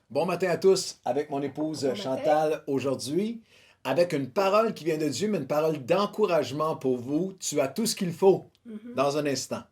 Bon matin à tous, avec mon épouse Bon matin. Chantal aujourd'hui, avec une parole qui vient de Dieu, mais une parole d'encouragement pour vous. Tu as tout ce qu'il faut dans un instant.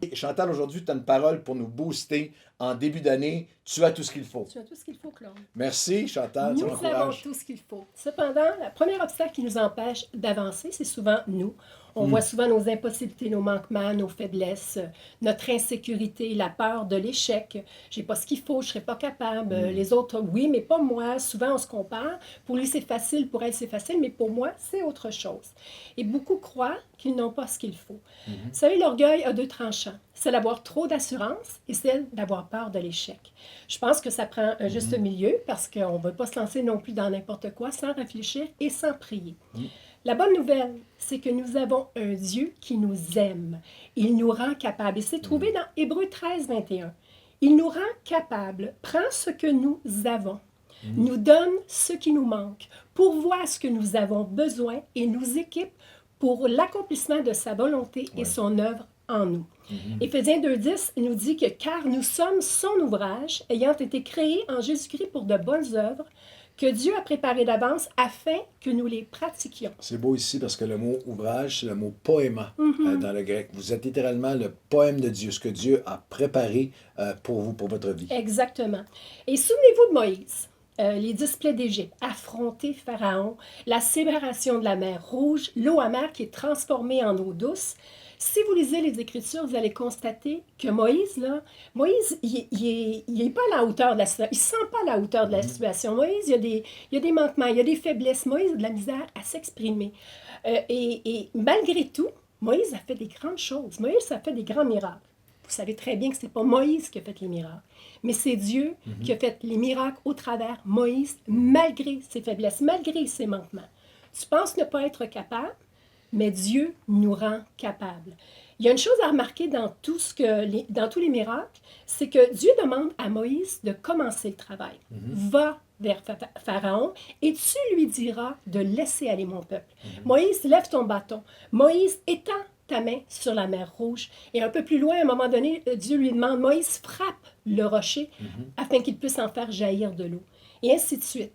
Et Chantal, aujourd'hui, tu as une parole pour nous booster en début d'année. Tu as tout ce qu'il faut. Tu as tout ce qu'il faut, Claude. Merci, Chantal, tu Nous avons m'encourages. tout ce qu'il faut. Cependant, le premier obstacle qui nous empêche d'avancer, c'est souvent nous. On voit souvent nos impossibilités, nos manquements, nos faiblesses, notre insécurité, la peur de l'échec. J'ai pas ce qu'il faut, je serai pas capable. Les autres, oui, mais pas moi. Souvent, on se compare. Pour lui, c'est facile. Pour elle, c'est facile. Mais pour moi, c'est autre chose. Et beaucoup croient qu'ils n'ont pas ce qu'il faut. Vous savez, l'orgueil a deux tranchants. C'est d'avoir trop d'assurance et celle d'avoir peur de l'échec. Je pense que ça prend un juste milieu parce qu'on ne veut pas se lancer non plus dans n'importe quoi sans réfléchir et sans prier. La bonne nouvelle, c'est que nous avons un Dieu qui nous aime. Il nous rend capables. Et c'est trouvé dans Hébreux 13, 21. Il nous rend capables, prend ce que nous avons, nous donne ce qui nous manque, pourvoit ce que nous avons besoin et nous équipe pour l'accomplissement de sa volonté et son œuvre en nous. Éphésiens 2,10 nous dit que car nous sommes son ouvrage, ayant été créés en Jésus-Christ pour de bonnes œuvres, que Dieu a préparées d'avance afin que nous les pratiquions. C'est beau ici parce que le mot ouvrage, c'est le mot poéma dans le grec. Vous êtes littéralement le poème de Dieu, ce que Dieu a préparé pour vous, pour votre vie. Exactement. Et souvenez-vous de Moïse. Les 10 plaies d'Égypte, affronter Pharaon, la séparation de la mer Rouge, l'eau amère qui est transformée en eau douce. Si vous lisez les Écritures, vous allez constater que Moïse, il n'est pas à la hauteur de la situation. Il ne se sent pas à la hauteur de la situation. Moïse, il y a des manquements, il y a des faiblesses. Moïse a de la misère à s'exprimer. Et malgré tout, Moïse a fait des grandes choses. Moïse a fait des grands miracles. Vous savez très bien que ce n'est pas Moïse qui a fait les miracles, mais c'est Dieu qui a fait les miracles au travers Moïse, malgré ses faiblesses, malgré ses manquements. Tu penses ne pas être capable, mais Dieu nous rend capables. Il y a une chose à remarquer dans dans tous les miracles, c'est que Dieu demande à Moïse de commencer le travail. Va vers Pharaon et tu lui diras de laisser aller mon peuple. Moïse, lève ton bâton. Moïse, étends ta main sur la mer Rouge. Et un peu plus loin, à un moment donné, Dieu lui demande, Moïse, frappe le rocher afin qu'il puisse en faire jaillir de l'eau. Et ainsi de suite.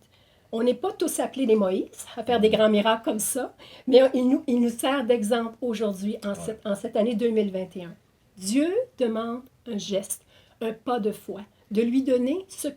On n'est pas tous appelés des Moïse à faire des grands miracles comme ça, mais il nous sert d'exemple aujourd'hui, en cette année 2021. Dieu demande un geste, un pas de foi, de lui donner ce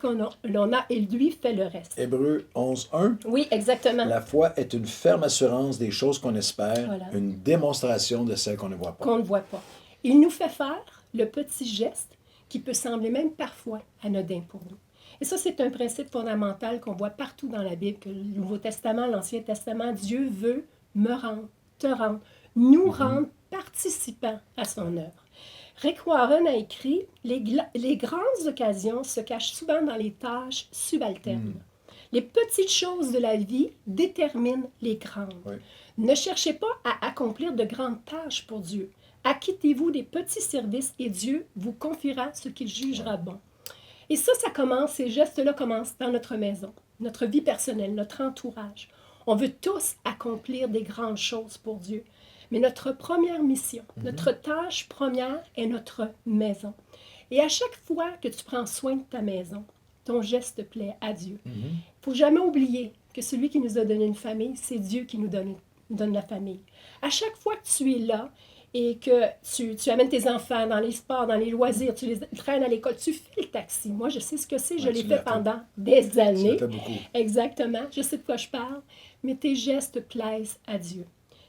l'on a et lui fait le reste. Hébreux 11.1. Oui, exactement. La foi est une ferme assurance des choses qu'on espère, Voilà. une démonstration de celles qu'on ne voit pas. Qu'on ne voit pas. Il nous fait faire le petit geste qui peut sembler même parfois anodin pour nous. Et ça, c'est un principe fondamental qu'on voit partout dans la Bible, que le Nouveau Testament, l'Ancien Testament, Dieu veut me rendre, te rendre, nous rendre participants à son œuvre. Rick Warren a écrit « Les grandes occasions se cachent souvent dans les tâches subalternes. Les petites choses de la vie déterminent les grandes. Oui. Ne cherchez pas à accomplir de grandes tâches pour Dieu. Acquittez-vous des petits services et Dieu vous confiera ce qu'il jugera bon. » Et ça commence, ces gestes-là commencent dans notre maison, notre vie personnelle, notre entourage. On veut tous accomplir des grandes choses pour Dieu. Mais notre première mission, notre tâche première est notre maison. Et à chaque fois que tu prends soin de ta maison, ton geste plaît à Dieu. Il ne faut jamais oublier que celui qui nous a donné une famille, c'est Dieu qui nous donne la famille. À chaque fois que tu es là, et que tu amènes tes enfants dans les sports, dans les loisirs, tu les traînes à l'école, tu fais le taxi. Moi, je sais ce que c'est, je l'ai fait pendant des années. Ça fait beaucoup. Exactement, je sais de quoi je parle, mais tes gestes plaisent à Dieu.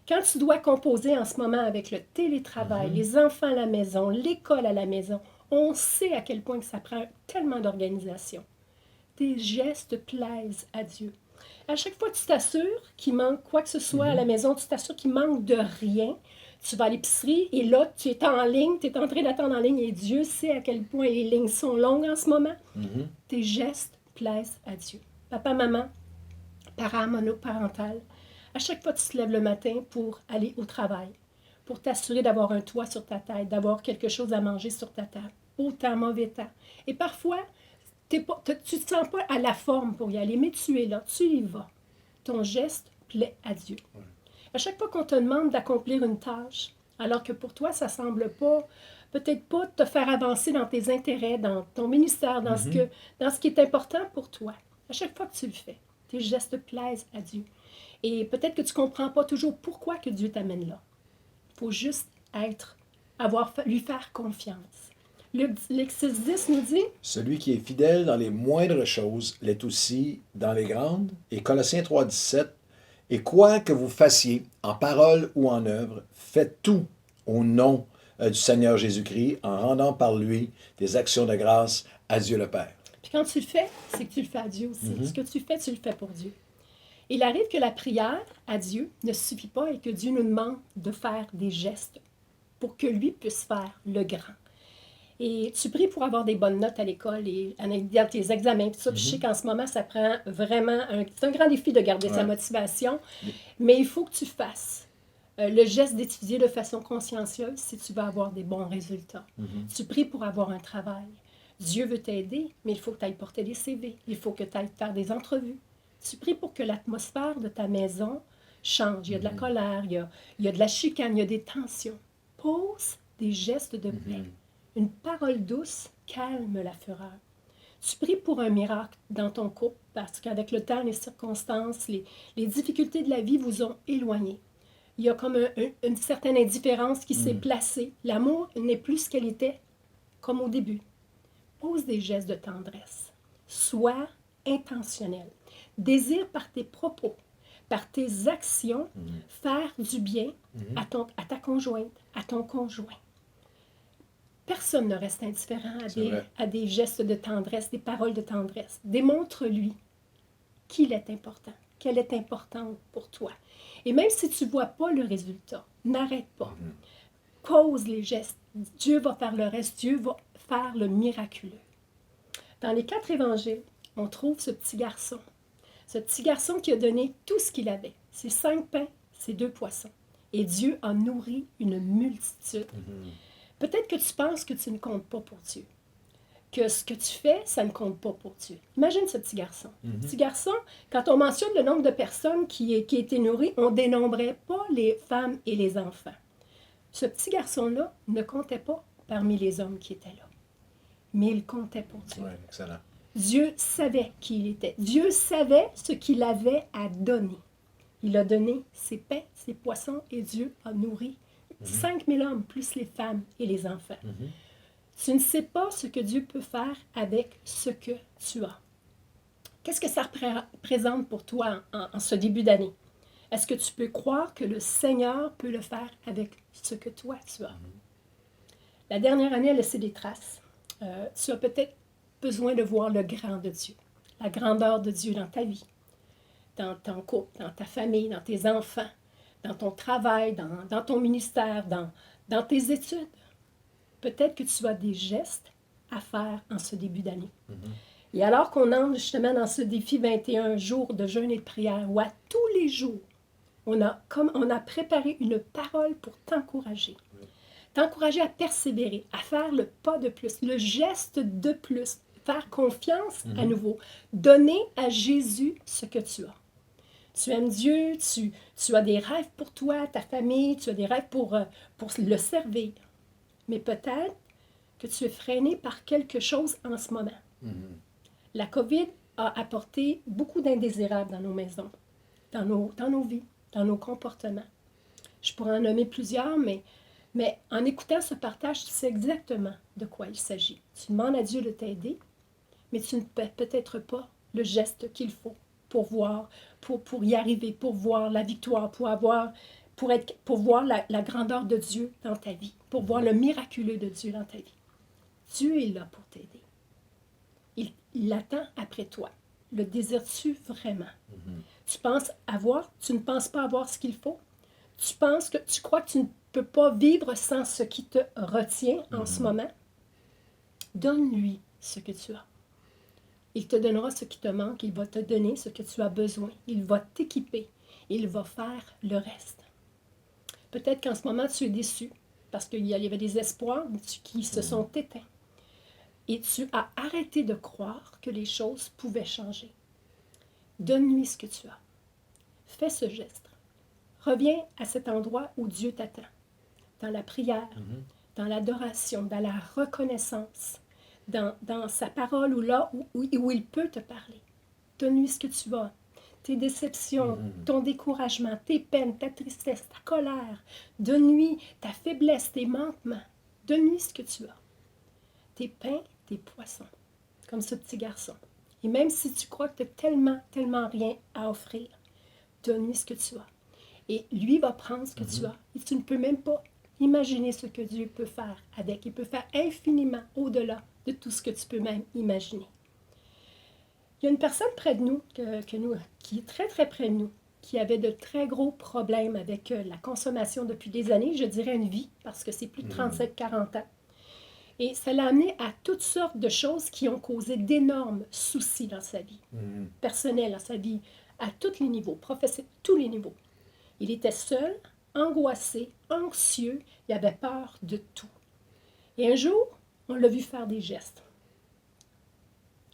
Quand tu dois composer en ce moment avec le télétravail, les enfants à la maison, l'école à la maison, on sait à quel point que ça prend tellement d'organisation. Tes gestes plaisent à Dieu. À chaque fois que tu t'assures qu'il manque quoi que ce soit à la maison, tu t'assures qu'il manque de rien. Tu vas à l'épicerie et là, tu es en ligne, tu es en train d'attendre en ligne et Dieu sait à quel point les lignes sont longues en ce moment. Tes gestes plaisent à Dieu. Papa, maman, parents monoparental, à chaque fois que tu te lèves le matin pour aller au travail, pour t'assurer d'avoir un toit sur ta tête, d'avoir quelque chose à manger sur ta table, beau temps, mauvais temps. Et parfois, tu ne te sens pas à la forme pour y aller, mais tu es là, tu y vas. Ton geste plaît à Dieu. À chaque fois qu'on te demande d'accomplir une tâche, Alors que pour toi, ça semble pas, peut-être pas te faire avancer dans tes intérêts, dans ton ministère, dans ce qui est important pour toi. À chaque fois que tu le fais, tes gestes plaisent à Dieu. Et peut-être que tu ne comprends pas toujours pourquoi que Dieu t'amène là. Il faut juste lui faire confiance. Luc 6,10 nous dit, Celui qui est fidèle dans les moindres choses l'est aussi dans les grandes. Et Colossiens 3,17. Et quoi que vous fassiez, en parole ou en œuvre, faites tout au nom du Seigneur Jésus-Christ, en rendant par lui des actions de grâce à Dieu le Père. puis quand tu le fais, c'est que tu le fais à Dieu aussi. Ce que tu fais pour Dieu. Il arrive que la prière à Dieu ne suffit pas et que Dieu nous demande de faire des gestes pour que lui puisse faire le grand. Et tu pries pour avoir des bonnes notes à l'école et dans tes examens. Puis ça, puis je sais qu'en ce moment, ça prend vraiment c'est un grand défi de garder sa motivation, mais il faut que tu fasses le geste d'étudier de façon consciencieuse si tu veux avoir des bons résultats. Tu pries pour avoir un travail. Dieu veut t'aider, mais il faut que tu ailles porter des CV. Il faut que tu ailles faire des entrevues. Tu pries pour que l'atmosphère de ta maison change. Il y a de la colère, il y a de la chicane, il y a des tensions. Pose des gestes de paix. Une parole douce calme la fureur. Tu pries pour un miracle dans ton couple parce qu'avec le temps, les circonstances, les difficultés de la vie vous ont éloigné. Il y a comme une certaine indifférence qui s'est placée. L'amour n'est plus ce qu'elle était comme au début. Pose des gestes de tendresse. Sois intentionnel. Désire par tes propos, par tes actions, faire du bien à ta conjointe, à ton conjoint. Personne ne reste indifférent à des gestes de tendresse, des paroles de tendresse. Démontre-lui qu'il est important, qu'elle est importante pour toi. Et même si tu ne vois pas le résultat, n'arrête pas. Pose les gestes. Dieu va faire le reste. Dieu va faire le miraculeux. Dans les 4 évangiles, on trouve ce petit garçon. Ce petit garçon qui a donné tout ce qu'il avait. Ses 5 pains, ses 2 poissons. Et Dieu a nourri une multitude. Peut-être que tu penses que tu ne comptes pas pour Dieu. Que ce que tu fais, ça ne compte pas pour Dieu. Imagine ce petit garçon. Petit garçon, quand on mentionne le nombre de personnes qui étaient nourries, on ne dénombrait pas les femmes et les enfants. Ce petit garçon-là ne comptait pas parmi les hommes qui étaient là. Mais il comptait pour Dieu. Oui, excellent. Dieu savait qui il était. Dieu savait ce qu'il avait à donner. Il a donné ses pains, ses poissons, et Dieu a nourri 5000 hommes, plus les femmes et les enfants. Tu ne sais pas ce que Dieu peut faire avec ce que tu as. Qu'est-ce que ça représente pour toi en ce début d'année? Est-ce que tu peux croire que le Seigneur peut le faire avec ce que toi, tu as? La dernière année a laissé des traces. Tu as peut-être besoin de voir le grand de Dieu, la grandeur de Dieu dans ta vie, dans ton couple, dans ta famille, dans tes enfants, dans ton travail, dans ton ministère, dans tes études. Peut-être que tu as des gestes à faire en ce début d'année. Et alors qu'on entre justement dans ce défi 21 jours de jeûne et de prière, où à tous les jours, on a préparé une parole pour t'encourager. T'encourager à persévérer, à faire le pas de plus, le geste de plus, faire confiance à nouveau, donner à Jésus ce que tu as. Tu aimes Dieu, tu as des rêves pour toi, ta famille, tu as des rêves pour le servir. Mais peut-être que tu es freiné par quelque chose en ce moment. La COVID a apporté beaucoup d'indésirables dans nos maisons, dans nos vies, dans nos comportements. Je pourrais en nommer plusieurs, mais en écoutant ce partage, tu sais exactement de quoi il s'agit. Tu demandes à Dieu de t'aider, mais tu ne fais peut-être pas le geste qu'il faut pour voir, pour y arriver, pour voir la victoire, pour voir la grandeur de Dieu dans ta vie, pour voir le miraculeux de Dieu dans ta vie. Dieu est là pour t'aider. Il attend après toi. Le désires-tu vraiment? Tu ne penses pas avoir ce qu'il faut? Tu crois que tu ne peux pas vivre sans ce qui te retient en ce moment? Donne-lui ce que tu as. Il te donnera ce qui te manque, il va te donner ce que tu as besoin, il va t'équiper, il va faire le reste. Peut-être qu'en ce moment, tu es déçu parce qu'il y avait des espoirs qui se sont éteints. Et tu as arrêté de croire que les choses pouvaient changer. Donne-lui ce que tu as. Fais ce geste. Reviens à cet endroit où Dieu t'attend. dans la prière, Mhm. dans l'adoration, dans la reconnaissance, dans sa parole ou là où il peut te parler. Donne-lui ce que tu as, tes déceptions, Mhm. ton découragement, tes peines, ta tristesse, ta colère. Donne-lui ta faiblesse, tes manquements. Donne-lui ce que tu as. Tes pains, tes poissons, comme ce petit garçon. Et même si tu crois que tu n'as tellement, tellement rien à offrir, donne-lui ce que tu as. Et lui va prendre ce que tu Mhm. as. Et tu ne peux même pas imaginer ce que Dieu peut faire avec. Il peut faire infiniment au-delà de tout ce que tu peux même imaginer. Il y a une personne près de nous, qui est très, très près de nous, qui avait de très gros problèmes avec la consommation depuis des années, je dirais une vie, parce que c'est plus de Mhm. 37-40 ans. Et ça l'a amené à toutes sortes de choses qui ont causé d'énormes soucis dans sa vie, Mhm. personnelle, dans sa vie, à tous les niveaux, professionnels, tous les niveaux. Il était seul, angoissé, anxieux, il avait peur de tout. Et un jour, on l'a vu faire des gestes.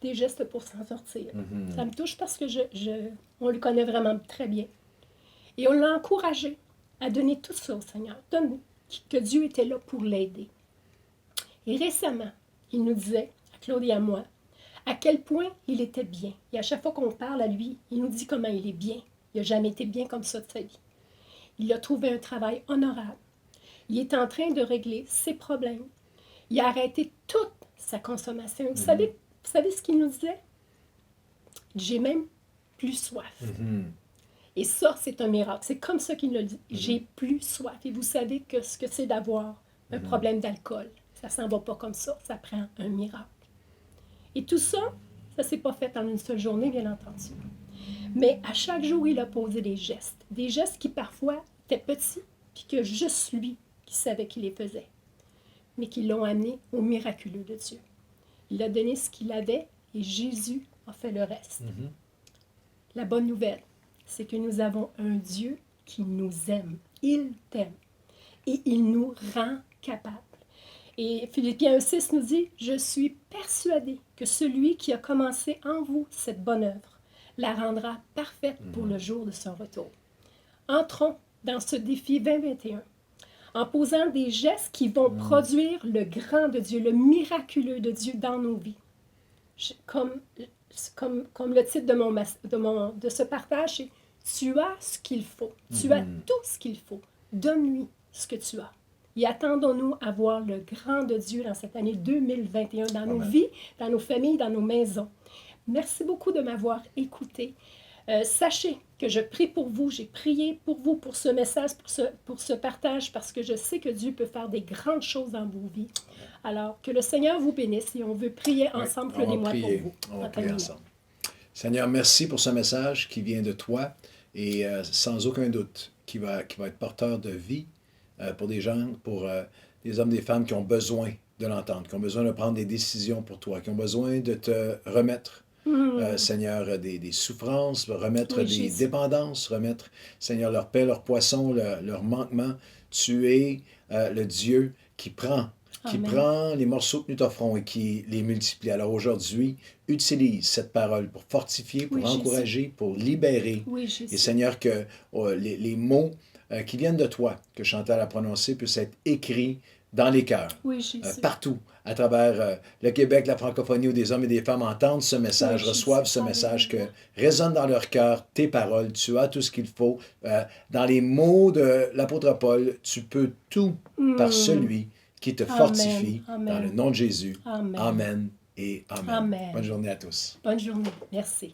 Des gestes pour s'en sortir. Mhm. Ça me touche parce que on le connaît vraiment très bien. Et on l'a encouragé à donner tout ça au Seigneur, que Dieu était là pour l'aider. Et récemment, il nous disait, à Claude et à moi, à quel point il était bien. Et à chaque fois qu'on parle à lui, il nous dit comment il est bien. Il n'a jamais été bien comme ça de sa vie. Il a trouvé un travail honorable. Il est en train de régler ses problèmes. Il a arrêté toute sa consommation. Vous Mhm. savez ce qu'il nous disait? J'ai même plus soif. Mhm. Et ça, c'est un miracle. C'est comme ça qu'il le dit. Mhm. J'ai plus soif. Et vous savez que ce que c'est d'avoir un Mhm. problème d'alcool. Ça ne s'en va pas comme ça. Ça prend un miracle. Et tout ça, ça ne s'est pas fait en une seule journée, bien entendu. Mais à chaque jour, il a posé des gestes qui parfois étaient petits, puis que juste lui qui savait qu'il les faisait, mais qui l'ont amené au miraculeux de Dieu. Il a donné ce qu'il avait et Jésus a fait le reste. Mhm. La bonne nouvelle, c'est que nous avons un Dieu qui nous aime. Il t'aime et il nous rend capables. Et Philippiens 1,6 nous dit, je suis persuadé que celui qui a commencé en vous cette bonne œuvre la rendra parfaite pour le jour de son retour. Entrons dans ce défi 2021 en posant des gestes qui vont produire le grand de Dieu, le miraculeux de Dieu dans nos vies. Comme le titre de ce partage, c'est tu as ce qu'il faut, tu as tout ce qu'il faut, donne-lui ce que tu as. Et attendons-nous à voir le grand de Dieu dans cette année 2021, dans nos Amen. vies, dans nos familles, dans nos maisons. Merci beaucoup de m'avoir écouté. Sachez que je prie pour vous, j'ai prié pour vous, pour ce message, pour ce partage, parce que je sais que Dieu peut faire des grandes choses dans vos vies. Alors, que le Seigneur vous bénisse et on veut prier Oui, ensemble, on Claude va et moi, pour prier. vous. On va En prier famille. ensemble. Seigneur, merci pour ce message qui vient de toi et sans aucun doute qui va être porteur de vie pour des gens, pour des hommes, des femmes qui ont besoin de l'entendre, qui ont besoin de prendre des décisions pour toi, qui ont besoin de te remettre, Seigneur, des souffrances, remettre Oui, des Jésus. dépendances, remettre, Seigneur, leur paix, leur poisson, leur manquement. Tu es le Dieu qui Amen. prend les morceaux que nous t'offrons et qui les multiplie. Alors aujourd'hui, utilise cette parole pour fortifier, pour Oui, Jésus. encourager, pour libérer. Oui, Et Jésus. Seigneur, que les mots qui viennent de toi, que Chantal a prononcés, puissent être écrits dans les cœurs, Oui, Jésus. partout, à travers le Québec, la francophonie, où des hommes et des femmes entendent ce message, Oui, reçoivent Jésus. ce message, que Alléluia. résonne dans leur cœur tes paroles. Tu as tout ce qu'il faut. Dans les mots de l'apôtre Paul, tu peux tout par celui qui te fortifie. Amen. Dans le nom de Jésus. Amen. Amen et amen. Amen. Bonne journée à tous. Bonne journée. Merci.